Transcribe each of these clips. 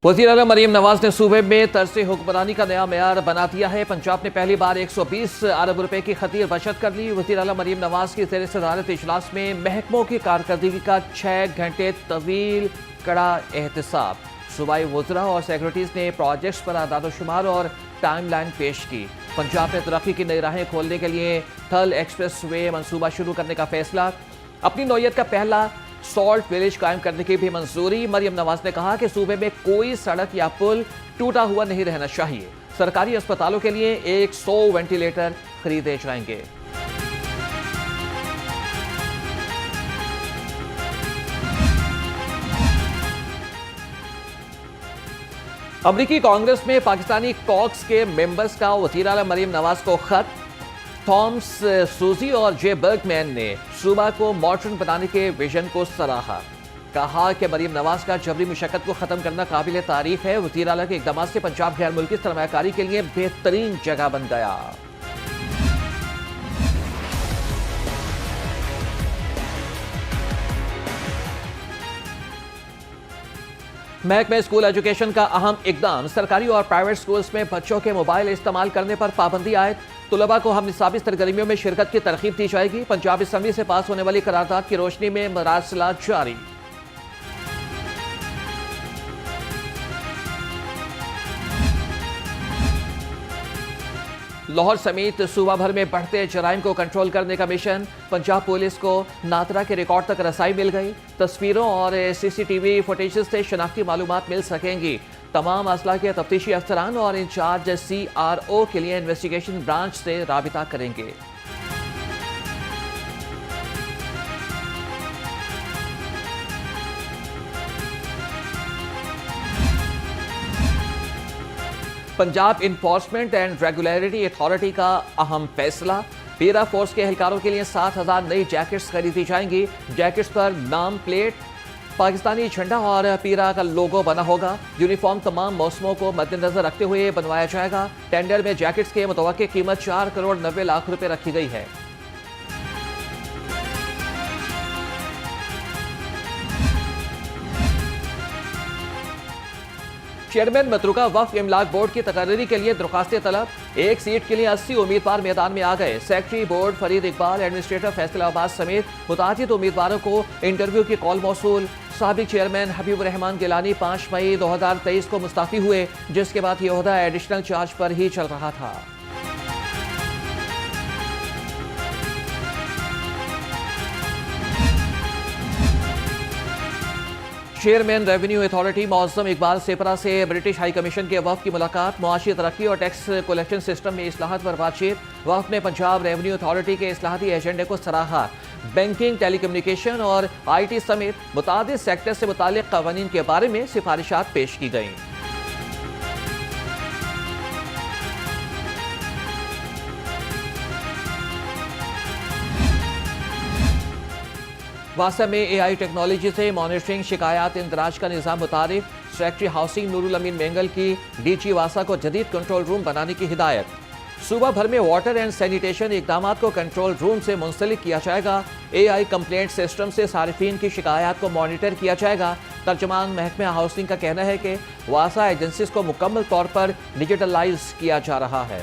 वज़ीर आला मरीम नवाज ने सूबे में तर्ज़ हुक्मरानी का नया मेयार बना दिया है। पंजाब ने पहली बार 120 अरब रुपए की खतीर बचत कर ली। वज़ीर आला मरीम नवाज की ज़ेर सदारत इजलास में महकमों की कारकर्दगी का 6 घंटे तवील कड़ा एहतसाब। सूबाई वज़रा और सेक्रेटरीज ने प्रोजेक्ट्स पर आदादोशुमार और टाइम लाइन पेश की। पंजाब में तरक्की की नई राहें खोलने के लिए थल एक्सप्रेस वे मनसूबा शुरू करने का फैसला। अपनी नौयत का पहला सॉल्ट विलेज कायम करने की भी मंजूरी। मरियम नवाज ने कहा कि सूबे में कोई सड़क या पुल टूटा हुआ नहीं रहना चाहिए। सरकारी अस्पतालों के लिए 100 वेंटिलेटर खरीदे जाएंगे। अमरीकी कांग्रेस में पाकिस्तानी कॉक्स के मेंबर्स का वज़ीर आला मरियम नवाज को खत। थॉमस सूजी और जे बर्गमैन ने सूबा को मॉडर्न बनाने के विजन को सराहा। कहा कि मरियम नवाज का जबरी मुशक्कत को खत्म करना काबिल तारीफ है। वज़ीर आला के इक़दामात से पंजाब गैर मुल्की सरमायाकारी के लिए बेहतरीन जगह बन गया। महकमे स्कूल एजुकेशन का अहम इकदाम। सरकारी और प्राइवेट स्कूल्स में बच्चों के मोबाइल इस्तेमाल करने पर पाबंदी आयद। तुलबा को हम निसाबी सरगर्मियों में शिरकत की तरकीब दी जाएगी। पंजाब असम्बली से पास होने वाली करारदाद की रोशनी में मरासला जारी। लाहौर समेत सूबा भर में बढ़ते जराइम को कंट्रोल करने का मिशन। पंजाब पुलिस को नादरा के रिकॉर्ड तक रसाई मिल गई। तस्वीरों और CCTV फुटेज से शनाख्ती मालूमात मिल सकेंगी। तमाम असला के तफ्तीशी अफसरान और इंचार्ज CRO के लिए इन्वेस्टिगेशन ब्रांच से राबिता करेंगे। Punjab enforcement and regulatory authority का अहम फैसला। पीरा फोर्स के एहलकारों के लिए 7,000 नई जैकेट्स खरीदी जाएंगी। जैकेट्स पर नाम प्लेट, पाकिस्तानी झंडा और पीरा का लोगो बना होगा। यूनिफॉर्म तमाम मौसमों को मद्देनजर रखते हुए बनवाया जाएगा। टेंडर में जैकेट्स की मुतवक्की कीमत 4 करोड़ 90 लाख रुपए रखी गई है। चेयरमैन मतरूका वक्फ इमलाक बोर्ड की तकर्री के लिए दरखास्तें तलब। एक सीट के लिए 80 उम्मीदवार मैदान में आ गए। Secretary board Farid Iqbal, administrator Faisalabad समेत मुतादिद उम्मीदवारों को इंटरव्यू की कॉल मौसूल। साबिक चेयरमैन हबीब रहमान गिलानी 5 मई 2023 को मुस्ताफी हुए, जिसके बाद ये ओहदा एडिशनल चार्ज पर ही चल रहा था। Chairman revenue authority Muazzam Iqbal Sipra से ब्रिटिश हाई कमीशन के वफ़द की मुलाकात। मुआशी तरक्की और टैक्स कलेक्शन सिस्टम में इस्लाहत पर बातचीत। वफ़द ने पंजाब रेवेन्यू अथॉरिटी के इस्लाहती एजेंडे को सराहा। बैंकिंग, टेलीकम्युनिकेशन और IT समेत मुतादिद सेक्टर से मुतालिक क़वानीन के बारे में सिफारिशात पेश की गईं। वासा में AI टेक्नोलॉजी से मॉनिटरिंग, शिकायत इंदराज का निज़ाम मुतारिफ। सेक्रेटरी हाउसिंग नूरुल अमीन मेंगल की DG वासा को जदीद कंट्रोल रूम बनाने की हिदायत। सूबा भर में वाटर एंड सैनिटेशन इकदामात को कंट्रोल रूम से मुंसलिक किया जाएगा। AI कंप्लेंट सिस्टम से सारिफीन की शिकायत को मॉनिटर किया जाएगा। तर्जमान महकमा हाउसिंग का कहना है कि वासा एजेंसीज को मुकम्मल तौर पर डिजिटलाइज किया जा रहा है।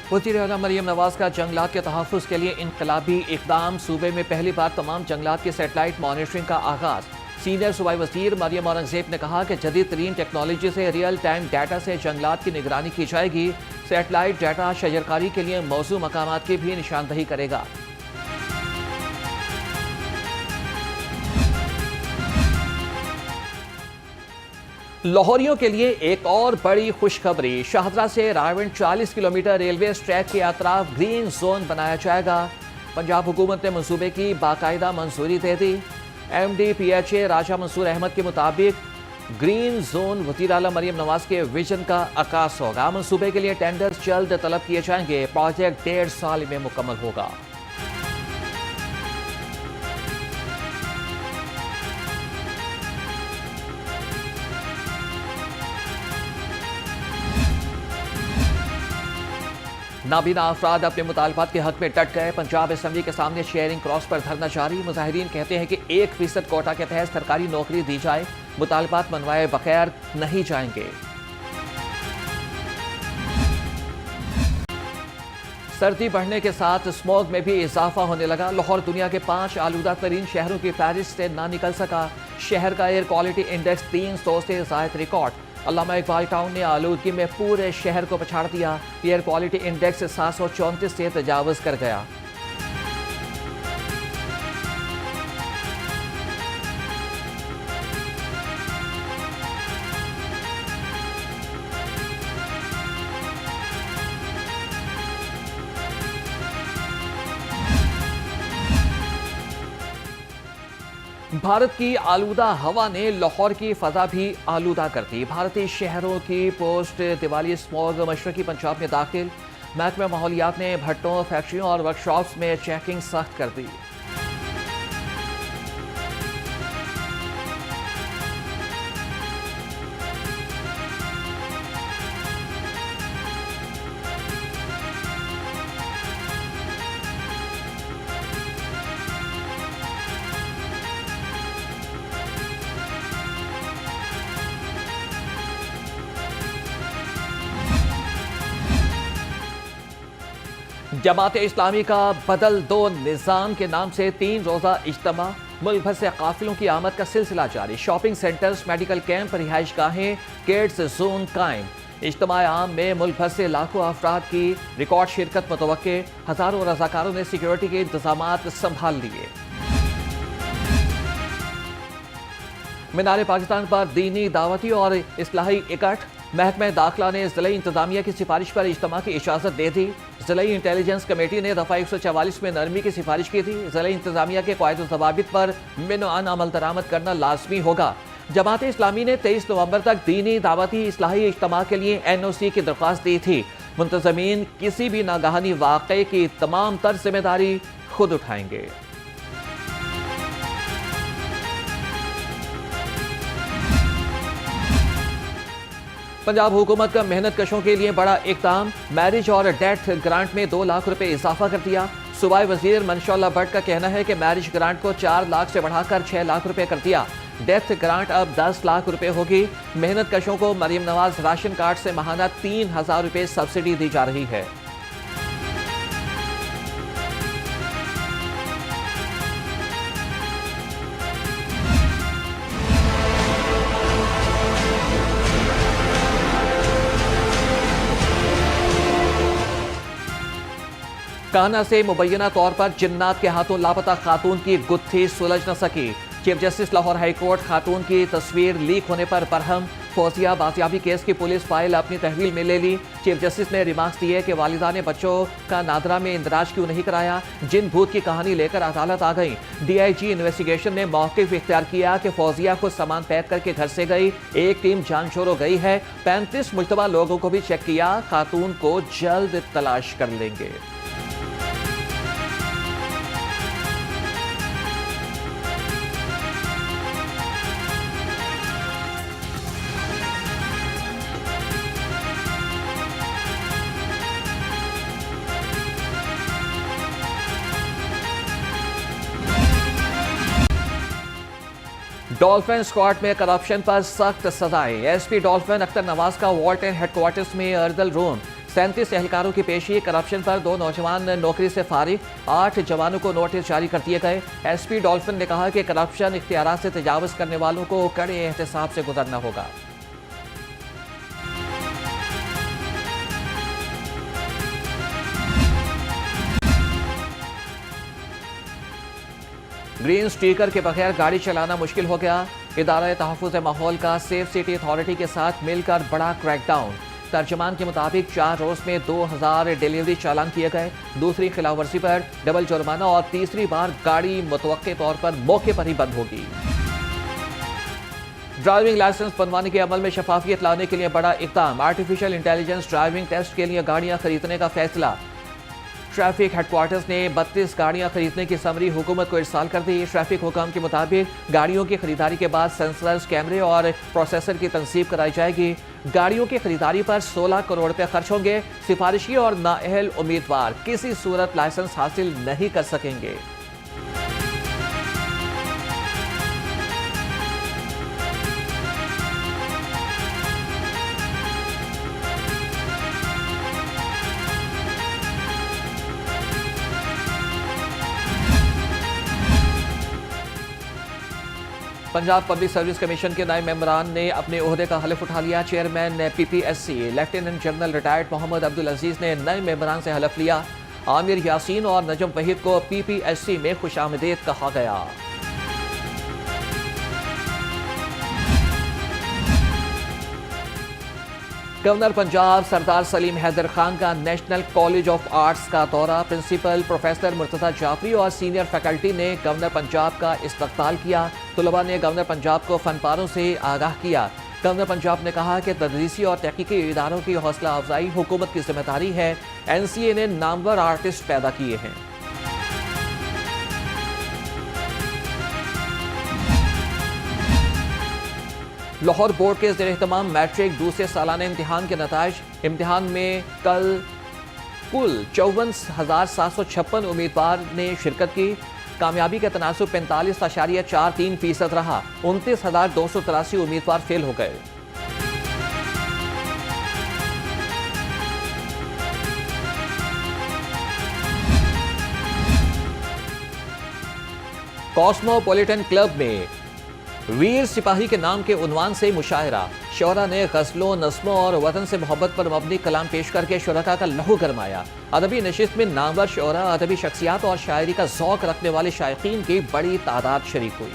वज़ीर आला मरियम नवाज का जंगलात के तहफ़्फ़ुज़ के लिए इनकलाबी इक़दाम। सूबे में पहली बार तमाम जंगलात की सेटेलाइट मॉनिटरिंग का आगाज़। सीनियर सूबाई वज़ीर मरियम औरंगज़ेब ने कहा कि जदीद तरीन टेक्नोलॉजी से रियल टाइम डाटा से जंगलात की निगरानी की जाएगी। सेटेलाइट डाटा शजरकारी के लिए मौजू मकामात की भी निशानदही करेगा। लाहौरियों के लिए एक और बड़ी खुशखबरी। शाहदरा से रायवंड 40 किलोमीटर रेलवे ट्रैक के अतराफ ग्रीन जोन बनाया जाएगा। पंजाब हुकूमत ने मंसूबे की बाकायदा मंजूरी दे दी। MD PHA राजा मंसूर अहमद के मुताबिक ग्रीन जोन वज़ीर आला मरियम नवाज के विजन का आकाश होगा। मंसूबे के लिए टेंडर्स जल्द तलब किए जाएंगे। प्रोजेक्ट 1.5 साल में मुकम्मल होगा। नाबीना अफराद अपने मुतालबात के हक में डट गए। पंजाब असम्बली के सामने शेयरिंग क्रॉस पर धरना जारी। मुजाहिरीन कहते हैं कि 1% कोटा के तहत सरकारी नौकरी दी जाए, मुतालबात मनवाए बगैर नहीं जाएंगे। सर्दी बढ़ने के साथ स्मॉग में भी इजाफा होने लगा। लाहौर दुनिया के 5 आलूदा तरीन शहरों की फहरिस्त से ना निकल सका। शहर का एयर क्वालिटी इंडेक्स 300 से ज़ायद रिकॉर्ड। अल्लामा इकबाल टाउन ने आलूदगी में पूरे शहर को पछाड़ दिया। एयर क्वालिटी इंडेक्स 734 से तजावज़ कर गया। भारत की आलूदा हवा ने लाहौर की फजा भी आलूदा कर दी। भारतीय शहरों की पोस्ट दिवाली स्मॉग मशरकी पंजाब में दाखिल। महकमा माहौलियात ने भट्टों, फैक्ट्रियों और वर्कशॉप्स में चेकिंग सख्त कर दी। जमात इस्लामी का बदल दो निज़ाम के नाम से 3 रोज़ा इज्तिमा। मुल्क भर से काफिलों की आमद का सिलसिला जारी। शॉपिंग सेंटर्स, मेडिकल कैंप, रिहाइश गाहें, किड्स जोन कायम। इज्तिमा आम में मुल्क भर से लाखों अफराद की रिकॉर्ड शिरकत मुतवक्के। हजारों रजाकारों ने सिक्योरिटी के इंतजामात संभाल लिए। मीनार पाकिस्तान पर दीनी, दावती और इस्लाही इकट्ठ। महकमा दाखिला ने ज़िला इंतजामिया की सिफारिश पर इज्तिमा की इजाज़त दे दी। ज़िला इंटेलिजेंस कमेटी ने दफ़ा 144 में नरमी की सिफारिश की थी। ज़िला इंतजामिया के क़वाइद व ज़वाबित पर मिन-अन अमल दरामद करना लाजमी होगा। जमात इस्लामी ने 23 नवंबर तक दीनी, दावती, इस्लाही इज्तिमा के लिए NOC की दरख्वास्त दी थी। मुंतज़मीन किसी भी नागहानी वाक़े की तमाम तर जिम्मेदारी खुद उठाएंगे। पंजाब हुकूमत का मेहनत कशों के लिए बड़ा इक़दाम। मैरिज और डेथ ग्रांट में 2 लाख रुपए इजाफा कर दिया। सूबाई वजीर मनशा भट्ट का कहना है कि मैरिज ग्रांट को 4 लाख से बढ़ाकर 6 लाख रुपए कर दिया। डेथ ग्रांट अब 10 लाख रुपए होगी। मेहनत कशों को मरीम नवाज राशन कार्ड से माहाना 3000 रुपए सब्सिडी दी जा रही है। कान्हा से मुबैना तौर पर जिन्नात के हाथों लापता खातून की गुत्थी सुलझ न सकी। Chief justice Lahore high court खातून की तस्वीर लीक होने पर बरहम। फौजिया बाजियाबी केस की पुलिस फाइल अपनी तहवील में ले ली। चीफ जस्टिस ने रिमार्क्स दिए कि वालिदा ने बच्चों का नादरा में इंदराज क्यों नहीं कराया। जिन भूत की कहानी लेकर अदालत आ गई। DIG इन्वेस्टिगेशन ने मौक़िफ़ इख्तियार किया कि फौजिया खुद सामान पैक करके घर से गई। एक टीम जानशोर हो गई है। 35 मुश्तबा लोगों को भी चेक किया। खातून को जल्द तलाश कर लेंगे। डॉल्फिन स्क्वाड में करप्शन पर सख्त सजाएं। SP डॉल्फिन अख्तर नवाज का वॉल्टन हेडक्वार्टर्स में अर्दल रूम। 37 एहलकारों की पेशी। करप्शन पर 2 नौजवान नौकरी से फारिग। 8 जवानों को नोटिस जारी कर दिए गए। SP डॉल्फिन ने कहा कि करप्शन इख्तियारात से तजावुज़ करने वालों को कड़े एहतसाब से गुजरना होगा। ग्रीन स्टिकर के बगैर गाड़ी चलाना मुश्किल हो गया। इदारा तहफ़्फ़ुज़ माहौल का सेफ सिटी अथॉरिटी के साथ मिलकर बड़ा क्रैकडाउन। तर्जमान के मुताबिक 4 रोज में 2000 डिलीवरी चालान किए गए। दूसरी खिलाफवर्जी पर डबल जुर्माना और तीसरी बार गाड़ी मुतवक्के तौर पर मौके पर ही बंद होगी। ड्राइविंग लाइसेंस बनवाने के अमल में शफाफियत लाने के लिए बड़ा इक़दाम। आर्टिफिशियल इंटेलिजेंस ड्राइविंग टेस्ट के लिए गाड़ियां खरीदने का फैसला। ट्रैफिक हेडक्वार्टर्स ने 32 गाड़ियां खरीदने की समरी हुकूमत को इरसाल कर दी। ट्रैफिक हुकाम के मुताबिक गाड़ियों की खरीदारी के बाद सेंसर्स, कैमरे और प्रोसेसर की तनसीब कराई जाएगी। गाड़ियों की खरीदारी पर 16 करोड़ रुपए खर्च होंगे। सिफारिशी और नाअहल उम्मीदवार किसी सूरत लाइसेंस हासिल नहीं कर सकेंगे। पंजाब पब्लिक सर्विस कमीशन के नए मेंबरान ने अपने ओहदे का हलफ उठा लिया। Chairman PPSC lieutenant general retired Mohammad Abdul Aziz ने नए मेंबरान से हलफ लिया। आमिर यासीन और नजम वहीद को PPSC में खुशामदीद कहा गया। गवर्नर पंजाब सरदार सलीम हैदर खान का नेशनल कॉलेज ऑफ आर्ट्स का दौरा। प्रिंसिपल प्रोफेसर मुर्तजा जाफरी और सीनियर फैकल्टी ने गवर्नर पंजाब का इस्तकबाल किया। तलबा ने गवर्नर पंजाब को फनपारों से आगाह किया। गवर्नर पंजाब ने कहा कि तदरीसी और तहकीकी इदारों की हौसला अफजाई हुकूमत की जिम्मेदारी है। NCA ने नामवर आर्टिस्ट पैदा किए हैं। लाहौर बोर्ड के ज़ेर-ए-एहतमाम मैट्रिक दूसरे सालाना इम्तिहान के नताइज। इम्तिहान में कल कुल 54,756 उम्मीदवार ने शिरकत की। कामयाबी का तनासुब 45.43% रहा। 29,283 उम्मीदवार फेल हो गए। कॉस्मोपॉलिटन क्लब में वीर सिपाही के नाम के उन्वान से मुशायरा। शोरा ने गज़लों, नज़्मों और वतन से मोहब्बत पर मबनी कलाम पेश करके शुरका का लहू गरमाया। अदबी नशिस्त में नामवर शोरा, अदबी शख्सियात और शायरी का ज़ौक़ रखने वाले शायकीन की बड़ी तादाद शरीक हुई।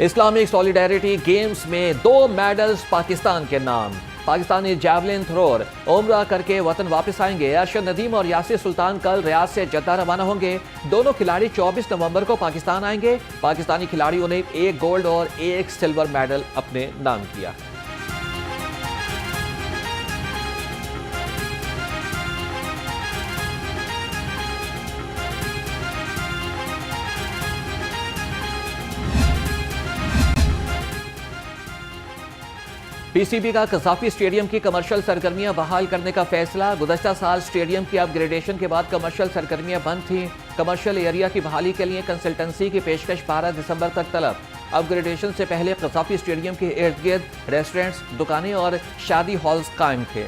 इस्लामिक सॉलिडेरिटी गेम्स में 2 मेडल्स पाकिस्तान के नाम। पाकिस्तानी जैवलिन थ्रोअर उम्रा करके वतन वापस आएंगे। अरशद नदीम और यासिर सुल्तान कल रियाद से जद्दा रवाना होंगे। दोनों खिलाड़ी 24 नवंबर को पाकिस्तान आएंगे। पाकिस्तानी खिलाड़ियों ने 1 गोल्ड और 1 सिल्वर मेडल अपने नाम किया है। PCB का कज़ाफी स्टेडियम की कमर्शियल सरगर्मियां बहाल करने का फैसला। गुज़श्ता साल स्टेडियम की अपग्रेडेशन के बाद कमर्शियल सरगर्मियां बंद थीं। कमर्शियल एरिया की बहाली के लिए कंसल्टेंसी की पेशकश 12 दिसंबर तक तलब। अपग्रेडेशन से पहले कज़ाफी स्टेडियम के इर्द गिर्द रेस्टोरेंट्स, दुकानें और शादी हॉल्स कायम थे।